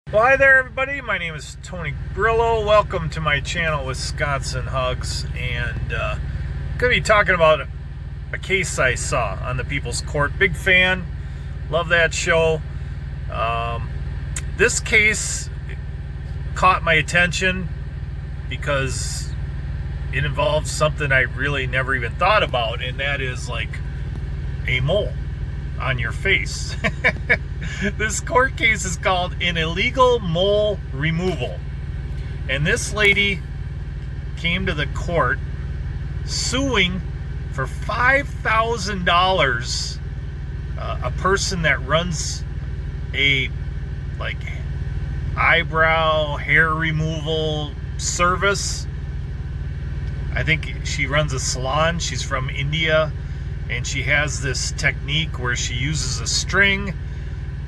Well, hi there, everybody. My name is Tony Brillo. Welcome to my channel, Wisconsin Hugs, and I'm going to be talking about a case I saw on the People's Court. Big fan, love that show. This case caught my attention because it involves something I really never even thought about, and that is like a mole on your face. This court case is called an illegal mole removal, and this lady came to the court suing for $5,000 a person that runs a like eyebrow hair removal service. I think she runs a salon. She's from India, and she has this technique where she uses a string,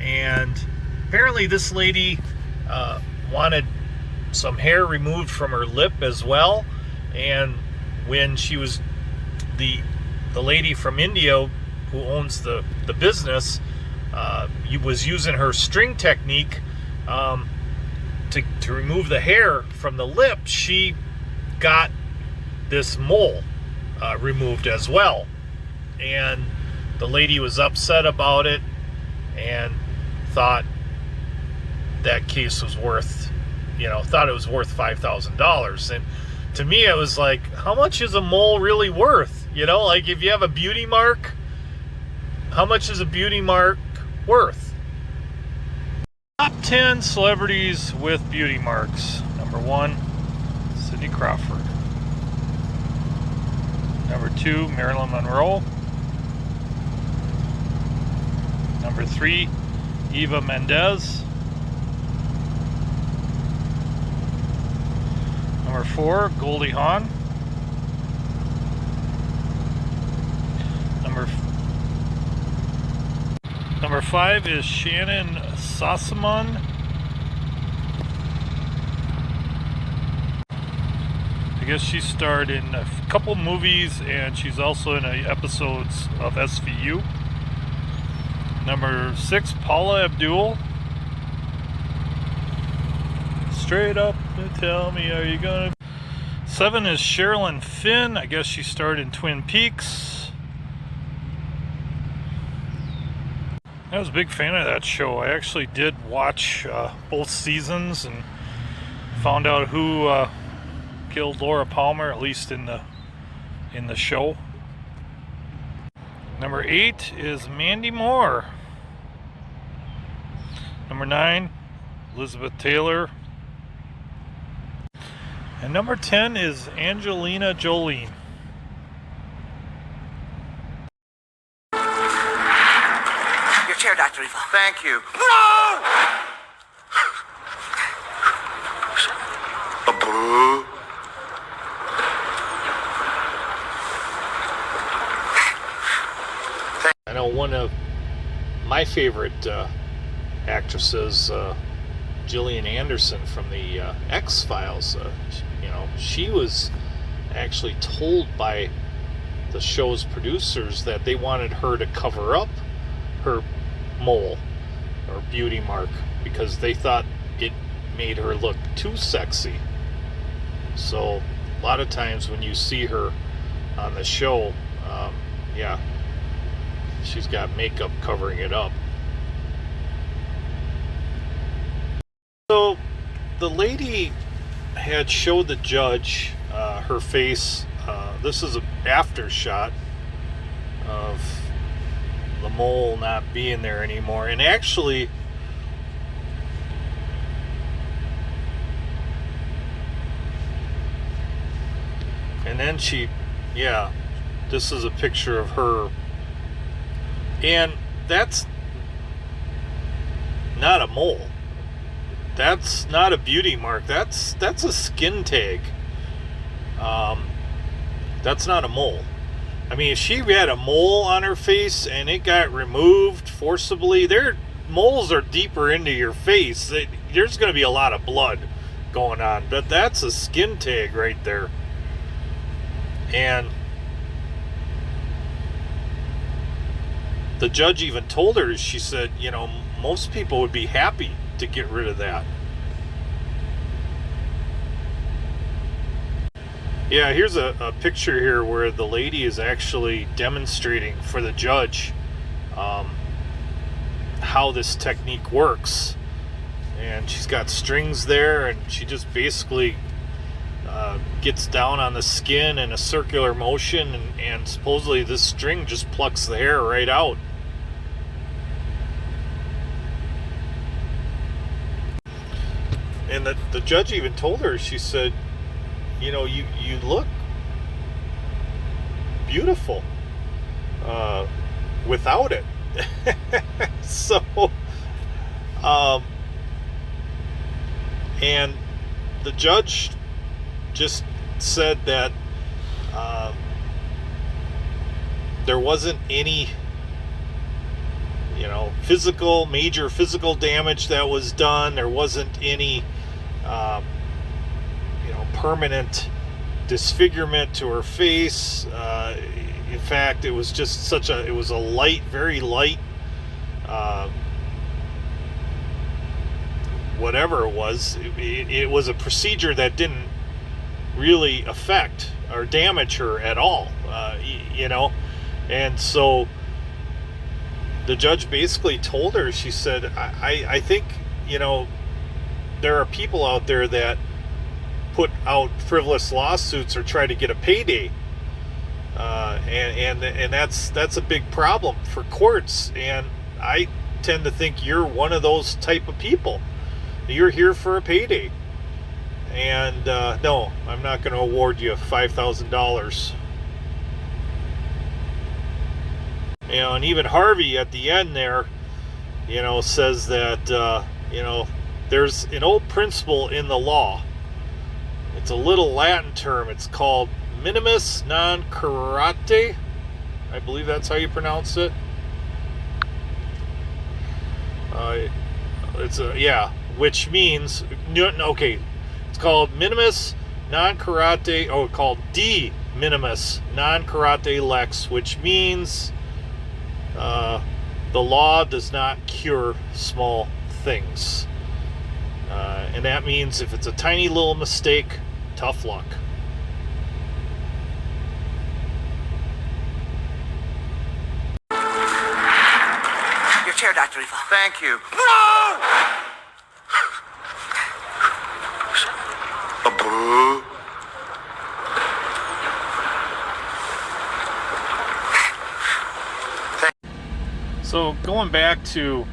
and apparently this lady wanted some hair removed from her lip as well. And when she was the lady from India who owns the business was using her string technique to remove the hair from the lip, she got this mole removed as well. And the lady was upset about it and thought that case was worth, thought it was worth $5,000. And to me, it was like, how much is a mole really worth? Like if you have a beauty mark, how much is a beauty mark worth? Top 10 celebrities with beauty marks. Number 1, Cindy Crawford. Number 2, Marilyn Monroe. Number 3, Eva Mendes. Number 4, Goldie Hawn. Number 5 is Shannon Sossamon. I guess she starred in a couple movies, and she's also in episodes of SVU. Number 6, Paula Abdul. Straight up, tell me, are you gonna... 7 is Sherilyn Fenn. I guess she starred in Twin Peaks. I was a big fan of that show. I actually did watch both seasons and found out who killed Laura Palmer, at least in the show. Number 8 is Mandy Moore. Number 9, Elizabeth Taylor. And number 10 is Angelina Jolie. Your chair, Dr. Evil. Thank you. No! I know one of my favorite actresses, Gillian Anderson from the X-Files. She was actually told by the show's producers that they wanted her to cover up her mole or beauty mark because they thought it made her look too sexy. So a lot of times when you see her on the show, she's got makeup covering it up. So the lady had showed the judge her face. This is an after shot of the mole not being there anymore. And actually, and then this is a picture of her. And that's not a mole. That's not a beauty mark. That's a skin tag. That's not a mole. I mean, if she had a mole on her face and it got removed forcibly, moles are deeper into your face. There's going to be a lot of blood going on. But that's a skin tag right there. And the judge even told her, she said, most people would be happy to get rid of that. Yeah, here's a picture here where the lady is actually demonstrating for the judge how this technique works. And she's got strings there, and she just basically gets down on the skin in a circular motion, and supposedly this string just plucks the hair right out. And the judge even told her, she said, you know, you look beautiful without it. So, and the judge just said that there wasn't any, you know, major physical damage that was done. There wasn't any, you know, permanent disfigurement to her face. In fact, it was just it was a light, very light, whatever it was. It was a procedure that didn't really affect or damage her at all, you know. And so the judge basically told her, she said, I think, you know, there are people out there that put out frivolous lawsuits or try to get a payday, and that's a big problem for courts. And I tend to think you're one of those type of people. You're here for a payday, and no, I'm not going to award you $5,000. You know, and even Harvey at the end there, you know, says that you know, there's an old principle in the law. It's a little Latin term. It's called minimis non curate. I believe that's how you pronounce it. Which means, okay, it's called minimis non curate, called de minimis non curate lex, which means the law does not cure small things. And that means if it's a tiny little mistake, tough luck. Your chair, Dr. Evil. Thank you. No! A boo. So going back to,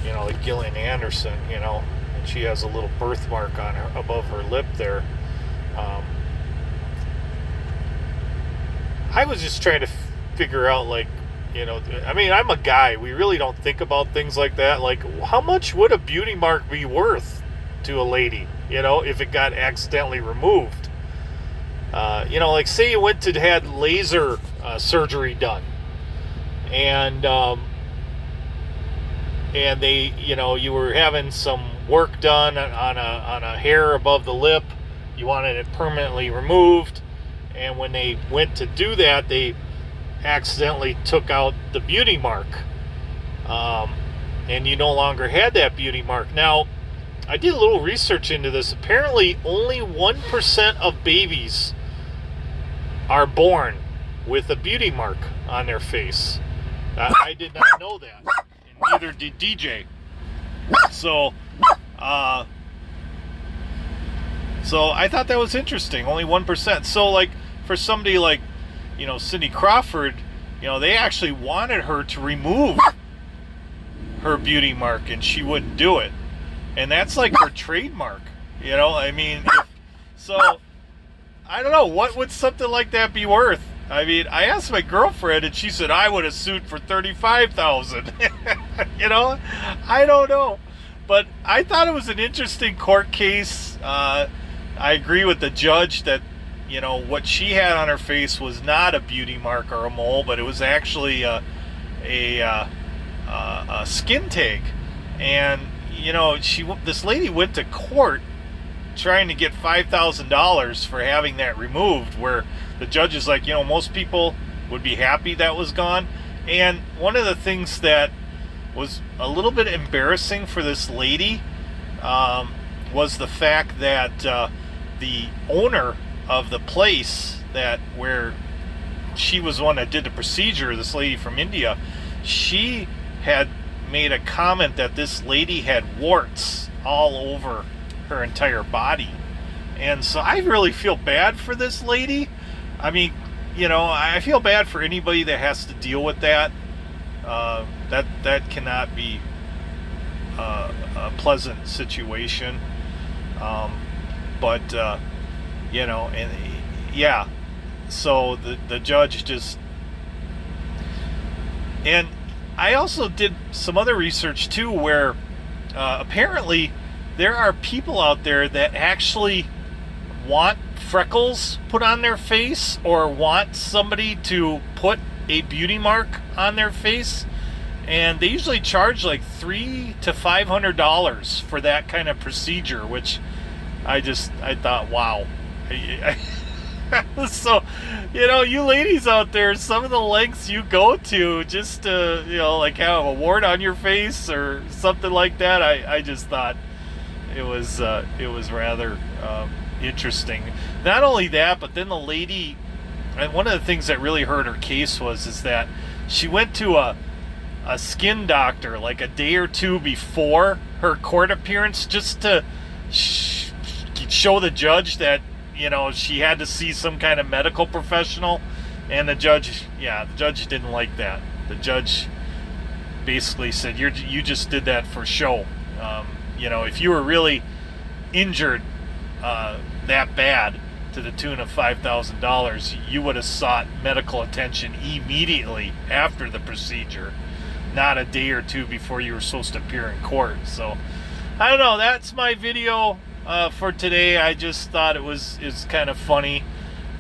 you know, like Gillian Anderson, you know, and she has a little birthmark on her above her lip there. I was just trying to figure out, like, you know, I mean, I'm a guy. We really don't think about things like that. Like, how much would a beauty mark be worth to a lady, you know, if it got accidentally removed? You know, like, say you went to had laser surgery done, and they, you know, you were having some work done on a hair above the lip. You wanted it permanently removed, and when they went to do that, they accidentally took out the beauty mark, and you no longer had that beauty mark. Now, I did a little research into this. Apparently, only 1% of babies are born with a beauty mark on their face. I did not know that, and neither did DJ. So I thought that was interesting. Only 1%. So, like, for somebody like, you know, Cindy Crawford, you know, they actually wanted her to remove her beauty mark, and she wouldn't do it. And that's like her trademark, you know. I mean, so I don't know, what would something like that be worth? I mean, I asked my girlfriend, and she said I would have sued for $35,000. You know, I don't know, but I thought it was an interesting court case. I agree with the judge that, you know, what she had on her face was not a beauty mark or a mole, but it was actually a skin tag. And, you know, this lady went to court trying to get $5,000 for having that removed, where the judge is like, you know, most people would be happy that was gone. And one of the things that was a little bit embarrassing for this lady was the fact that the owner of the place where she was the one that did the procedure, this lady from India, she had made a comment that this lady had warts all over her entire body. And so I really feel bad for this lady. I mean, I feel bad for anybody that has to deal with that. That cannot be a pleasant situation. But and yeah, so the judge just, and I also did some other research too, where apparently there are people out there that actually want freckles put on their face, or want somebody to put a beauty mark on their face, and they usually charge like $300 to $500 for that kind of procedure, which I thought, wow. So, you ladies out there, some of the lengths you go to just to, like have a wart on your face or something like that, I just thought it was rather interesting. Not only that, but then the lady, and one of the things that really hurt her case is that she went to a skin doctor like a day or two before her court appearance, just to show the judge that she had to see some kind of medical professional. And the judge didn't like that. The judge basically said, you just did that for show. If you were really injured that bad, to the tune of $5,000, you would have sought medical attention immediately after the procedure, not a day or two before you were supposed to appear in court. So I don't know, that's my video for today. I just thought it's kind of funny.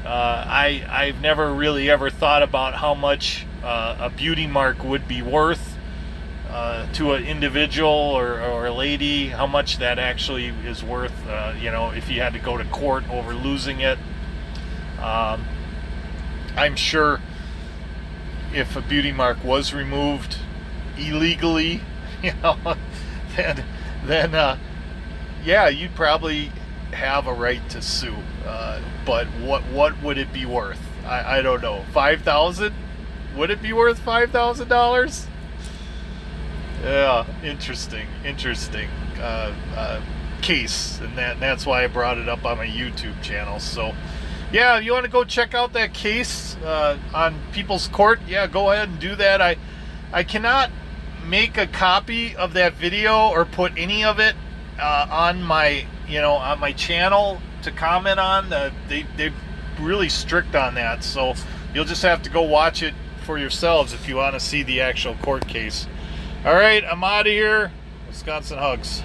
I've never really ever thought about how much a beauty mark would be worth to an individual or a lady, how much that actually is worth, if you had to go to court over losing it. I'm sure if a beauty mark was removed illegally, then yeah, you'd probably have a right to sue. But what would it be worth? I don't know. $5,000? Would it be worth $5,000? Yeah, interesting case, and that's why I brought it up on my YouTube channel. So yeah, you want to go check out that case on People's Court, yeah, go ahead and do that. I cannot make a copy of that video or put any of it on my on my channel to comment on. They're really strict on that, so you'll just have to go watch it for yourselves if you want to see the actual court case. All right, I'm out of here. Wisconsin Hugs.